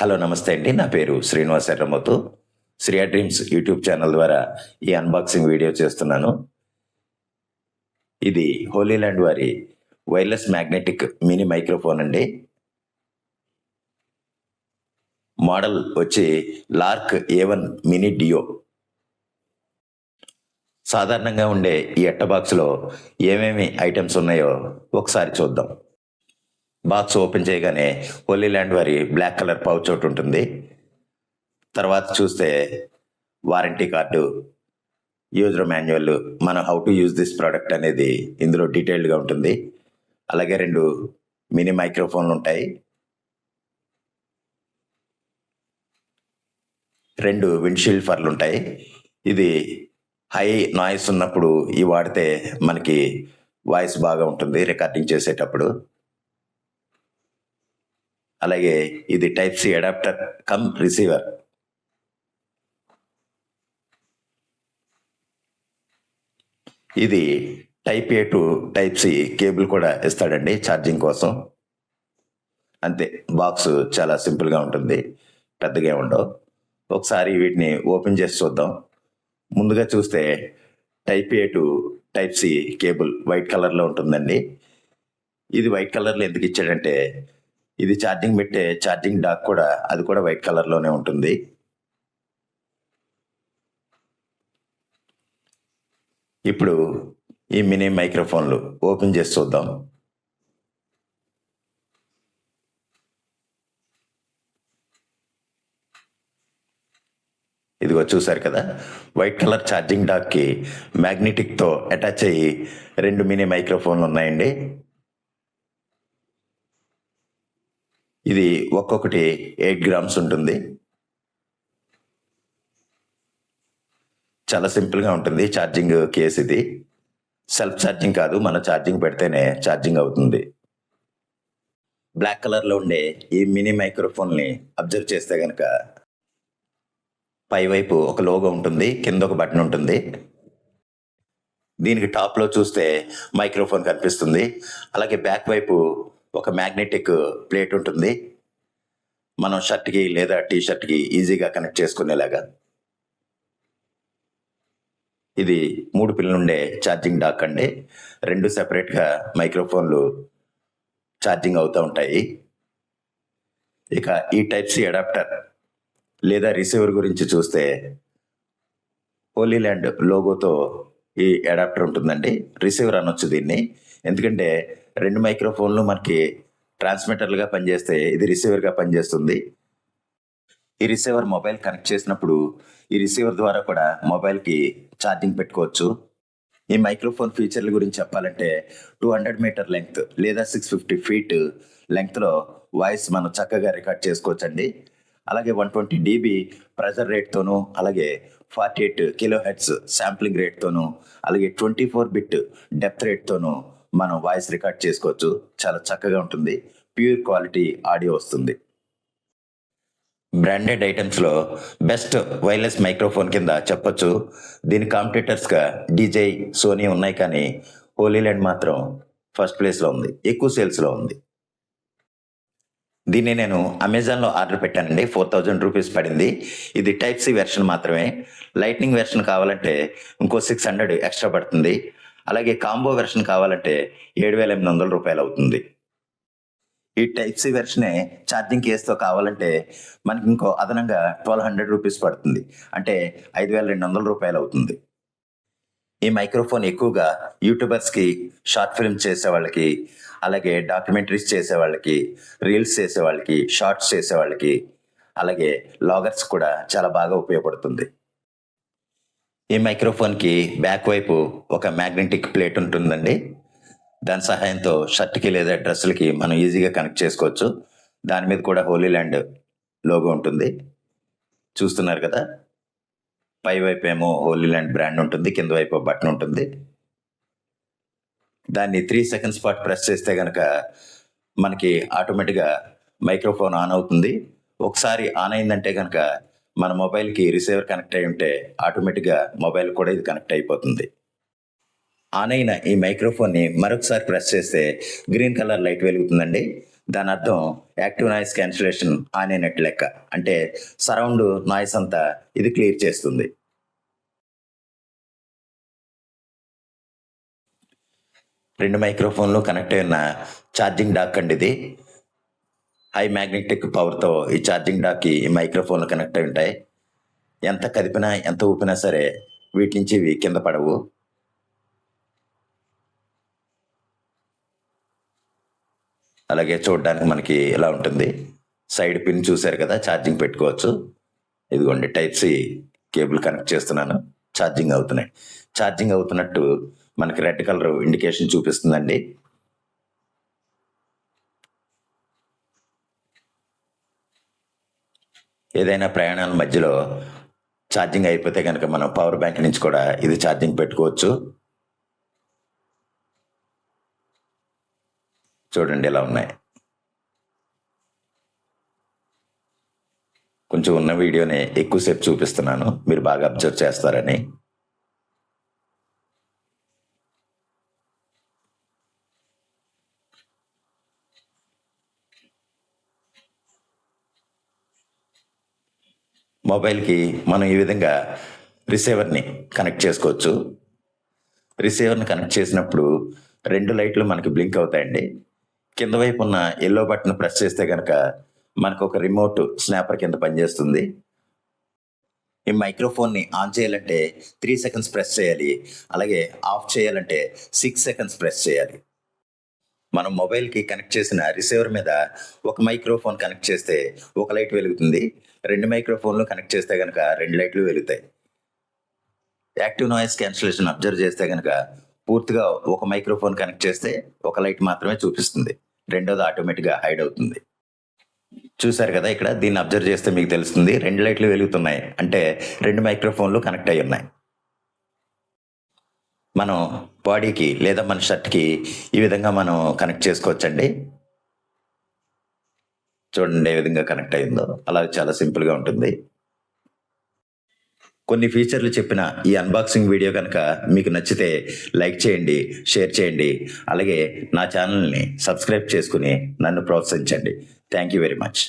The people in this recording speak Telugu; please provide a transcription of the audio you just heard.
హలో నమస్తే అండి. నా పేరు Srinivas Erramothu. Shriya dreams YouTube channel ద్వారా ఈ అన్బాక్సింగ్ వీడియో చేస్తున్నాను. ఇది హోలీల్యాండ్ వారి వైర్లెస్ మ్యాగ్నెటిక్ మినీ మైక్రోఫోన్ అండి. మోడల్ వచ్చి లార్క్ A1 మినీ డియో. సాధారణంగా ఉండే ఈ అట్ట బాక్స్లో ఏమేమి ఐటమ్స్ ఉన్నాయో ఒకసారి చూద్దాం. బాక్స్ ఓపెన్ చేయగానే హోలీల్యాండ్ వారి బ్లాక్ కలర్ పౌచ్ ఒకటి ఉంటుంది. తర్వాత చూస్తే వారంటీ కార్డు, యూజర్ మాన్యువల్, మనం how to use this product అనేది ఇందులో డీటెయిల్డ్గా ఉంటుంది. అలాగే 2 మినీ మైక్రోఫోన్లు ఉంటాయి, 2 విండ్షీల్డ్ ఫర్లు ఉంటాయి. ఇది హై నాయిస్ ఉన్నప్పుడు ఇవి వాడితే మనకి వాయిస్ బాగా ఉంటుంది రికార్డింగ్ చేసేటప్పుడు. అలాగే ఇది type C adapter cum receiver. ఇది type A to type C cable కూడా ఇస్తాడండి ఛార్జింగ్ కోసం. అంతే, బాక్స్ చాలా సింపుల్గా ఉంటుంది, పెద్దగా ఉండవు. ఒకసారి వీటిని ఓపెన్ చేసి చూద్దాం. ముందుగా చూస్తే type A to type C cable white కలర్లో ఉంటుందండి. ఇది వైట్ కలర్లో ఎందుకు ఇచ్చాడంటే ఇది ఛార్జింగ్ పెట్టే ఛార్జింగ్ డాక్ కూడా అది కూడా వైట్ కలర్లోనే ఉంటుంది. ఇప్పుడు ఈ మినీ మైక్రోఫోన్లు ఓపెన్ చేసి చూద్దాం. ఇదిగో చూసారు కదా, వైట్ కలర్ ఛార్జింగ్ డాక్కి మ్యాగ్నెటిక్తో అటాచ్ అయ్యి 2 మినీ మైక్రోఫోన్లు ఉన్నాయండి. ఇది ఒక్కొక్కటి 8 గ్రామ్స్ ఉంటుంది. చాలా సింపుల్గా ఉంటుంది ఛార్జింగ్ కేస్. ఇది సెల్ఫ్ ఛార్జింగ్ కాదు, మన ఛార్జింగ్ పెడితేనే ఛార్జింగ్ అవుతుంది. బ్లాక్ కలర్లో ఉండే ఈ మినీ మైక్రోఫోన్ని అబ్జర్వ్ చేస్తే కనుక పైవైపు ఒక లోగో ఉంటుంది, కింద ఒక బటన్ ఉంటుంది. దీనికి టాప్లో చూస్తే మైక్రోఫోన్ కనిపిస్తుంది. అలాగే బ్యాక్ వైపు ఒక మ్యాగ్నెటిక్ ప్లేట్ ఉంటుంది, మనం షర్ట్కి లేదా టీ షర్ట్కి ఈజీగా కనెక్ట్ చేసుకునేలాగా. ఇది 3 పిన్లు ఉండే ఛార్జింగ్ డాక్ అండి. 2 సెపరేట్గా మైక్రోఫోన్లు ఛార్జింగ్ అవుతూ ఉంటాయి. ఇక ఈ టైప్ సి అడాప్టర్ లేదా రిసీవర్ గురించి చూస్తే హోలీల్యాండ్ లోగోతో ఈ అడాప్టర్ ఉంటుందండి. రిసీవర్ అనొచ్చు దీన్ని, ఎందుకంటే 2 మైక్రోఫోన్లు మనకి ట్రాన్స్మిటర్లుగా పనిచేస్తే ఇది రిసీవర్గా పనిచేస్తుంది. ఈ రిసీవర్ మొబైల్ కనెక్ట్ చేసినప్పుడు ఈ రిసీవర్ ద్వారా కూడా మొబైల్కి ఛార్జింగ్ పెట్టుకోవచ్చు. ఈ మైక్రోఫోన్ ఫీచర్ల గురించి చెప్పాలంటే 200 మీటర్ లెంగ్త్ లేదా 650 ఫీట్ లెంగ్త్లో వాయిస్ మనం చక్కగా రికార్డ్ చేసుకోవచ్చండి. అలాగే 120 dB ప్రెజర్ రేట్తోనూ, అలాగే 48 కిలోహెర్ట్జ్ శాంప్లింగ్ రేట్తోనూ, అలాగే 24 బిట్ డెప్త్ రేట్తోనూ మనం వాయిస్ రికార్డ్ చేసుకోవచ్చు. చాలా చక్కగా ఉంటుంది, ప్యూర్ క్వాలిటీ ఆడియో వస్తుంది. బ్రాండెడ్ ఐటమ్స్లో బెస్ట్ వైర్లెస్ మైక్రోఫోన్ కింద చెప్పొచ్చు. దీని కాంపిటీటర్స్గా DJI, సోనీ ఉన్నాయి, కానీ హోలీల్యాండ్ మాత్రం ఫస్ట్ ప్లేస్లో ఉంది, ఎక్కువ సేల్స్లో ఉంది. దీన్ని నేను అమెజాన్లో ఆర్డర్ పెట్టానండి, 4000 రూపీస్ పడింది. ఇది టైప్ సి వెర్షన్ మాత్రమే. లైట్నింగ్ వెర్షన్ కావాలంటే ఇంకో 600 ఎక్స్ట్రా పడుతుంది. అలాగే కాంబో వెర్షన్ కావాలంటే 7800 రూపాయలు అవుతుంది. ఈ టైప్ సి వెర్షనే ఛార్జింగ్ కేస్తో కావాలంటే మనకి ఇంకో అదనంగా 1200 రూపీస్ పడుతుంది, అంటే 5200 రూపాయలు అవుతుంది. ఈ మైక్రోఫోన్ ఎక్కువగా యూట్యూబర్స్కి, షార్ట్ ఫిల్మ్స్ చేసేవాళ్ళకి, అలాగే డాక్యుమెంటరీస్ చేసేవాళ్ళకి, రీల్స్ చేసేవాళ్ళకి, షార్ట్స్ చేసేవాళ్ళకి, అలాగే లాగర్స్ కూడా చాలా బాగా ఉపయోగపడుతుంది. ఈ మైక్రోఫోన్కి బ్యాక్ వైపు ఒక మ్యాగ్నెటిక్ ప్లేట్ ఉంటుందండి. దాని సహాయంతో షర్ట్కి లేదా డ్రెస్సులకి మనం ఈజీగా కనెక్ట్ చేసుకోవచ్చు. దాని మీద కూడా హోలీల్యాండ్ లోగో ఉంటుంది, చూస్తున్నారు కదా. పై వైపు ఏమో హోలీల్యాండ్ బ్రాండ్ ఉంటుంది, కింద వైపు బటన్ ఉంటుంది. దాన్ని 3 సెకండ్స్ పాటు ప్రెస్ చేస్తే కనుక మనకి ఆటోమేటిక్గా మైక్రోఫోన్ ఆన్ అవుతుంది. ఒకసారి ఆన్ అయిందంటే కనుక మన మొబైల్కి రిసీవర్ కనెక్ట్ అయి ఉంటే ఆటోమేటిక్గా మొబైల్ కూడా ఇది కనెక్ట్ అయిపోతుంది. ఆన్ అయిన ఈ మైక్రోఫోన్ని మరొకసారి ప్రెస్ చేస్తే గ్రీన్ కలర్ లైట్ వెలుగుతుందండి. దాని అర్థం యాక్టివ్ నాయిస్ క్యాన్సిలేషన్ ఆన్ అయినట్టు లెక్క. అంటే సరౌండ్ నాయిస్ అంతా ఇది క్లియర్ చేస్తుంది. రెండు మైక్రోఫోన్లు కనెక్ట్ అయిన ఛార్జింగ్ డాక్ అండి ఇది. హై మ్యాగ్నెటిక్ పవర్తో ఈ ఛార్జింగ్ డాక్కి ఈ మైక్రోఫోన్లు కనెక్ట్ అయి ఉంటాయి. ఎంత కదిపినా ఎంత ఊపినా సరే వీటి నుంచి ఇవి కింద పడవు. అలాగే చూడడానికి మనకి ఇలా ఉంటుంది. సైడ్ పిన్ చూశారు కదా, ఛార్జింగ్ పెట్టుకోవచ్చు. ఇదిగోండి టైప్ సి కేబుల్ కనెక్ట్ చేస్తున్నాను, ఛార్జింగ్ అవుతున్నాయి. ఛార్జింగ్ అవుతున్నట్టు మనకి రెడ్ కలర్ ఇండికేషన్ చూపిస్తుందండి. ఏదైనా ప్రయాణాల మధ్యలో ఛార్జింగ్ అయిపోతే కనుక మనం పవర్ బ్యాంక్ నుంచి కూడా ఇది ఛార్జింగ్ పెట్టుకోవచ్చు. చూడండి ఇలా ఉన్నాయి. కొంచెం ఉన్న వీడియోని ఎక్కువసేపు చూపిస్తున్నాను, మీరు బాగా అబ్జర్వ్ చేస్తారని. మొబైల్కి మనం ఈ విధంగా రిసీవర్ని కనెక్ట్ చేసుకోవచ్చు. రిసీవర్ని కనెక్ట్ చేసినప్పుడు రెండు లైట్లు మనకి బ్లింక్ అవుతాయండి. కింద వైపు ఉన్న ఎల్లో బటన్ ప్రెస్ చేస్తే కనుక మనకు ఒక రిమోట్ స్నాపర్ కింద పనిచేస్తుంది. ఈ మైక్రోఫోన్ని ఆన్ చేయాలంటే 3 సెకండ్స్ ప్రెస్ చేయాలి, అలాగే ఆఫ్ చేయాలంటే 6 సెకండ్స్ ప్రెస్ చేయాలి. మనం మొబైల్కి కనెక్ట్ చేసిన రిసీవర్ మీద ఒక మైక్రోఫోన్ కనెక్ట్ చేస్తే ఒక లైట్ వెలుగుతుంది, రెండు మైక్రోఫోన్లు కనెక్ట్ చేస్తే కనుక రెండు లైట్లు వెలుగుతాయి. యాక్టివ్ నాయిస్ క్యాన్సిలేషన్ అబ్జర్వ్ చేస్తే కనుక పూర్తిగా ఒక మైక్రోఫోన్ కనెక్ట్ చేస్తే ఒక లైట్ మాత్రమే చూపిస్తుంది, రెండోది ఆటోమేటిక్గా హైడ్ అవుతుంది. చూసారు కదా, ఇక్కడ దీన్ని అబ్జర్వ్ చేస్తే మీకు తెలుస్తుంది రెండు లైట్లు వెలుగుతున్నాయి అంటే రెండు మైక్రోఫోన్లు కనెక్ట్ అయి ఉన్నాయి. మనం బాడీకి లేదా మన షర్ట్కి ఈ విధంగా మనం కనెక్ట్ చేసుకోవచ్చండి. చూడండి ఏ విధంగా కనెక్ట్ అయిందో, అలా చాలా సింపుల్గా ఉంటుంది. కొన్ని ఫీచర్లు చెప్పిన ఈ అన్బాక్సింగ్ వీడియో కనుక మీకు నచ్చితే లైక్ చేయండి, షేర్ చేయండి, అలాగే నా ఛానల్ని సబ్స్క్రైబ్ చేసుకుని నన్ను ప్రోత్సహించండి. Thank you very much.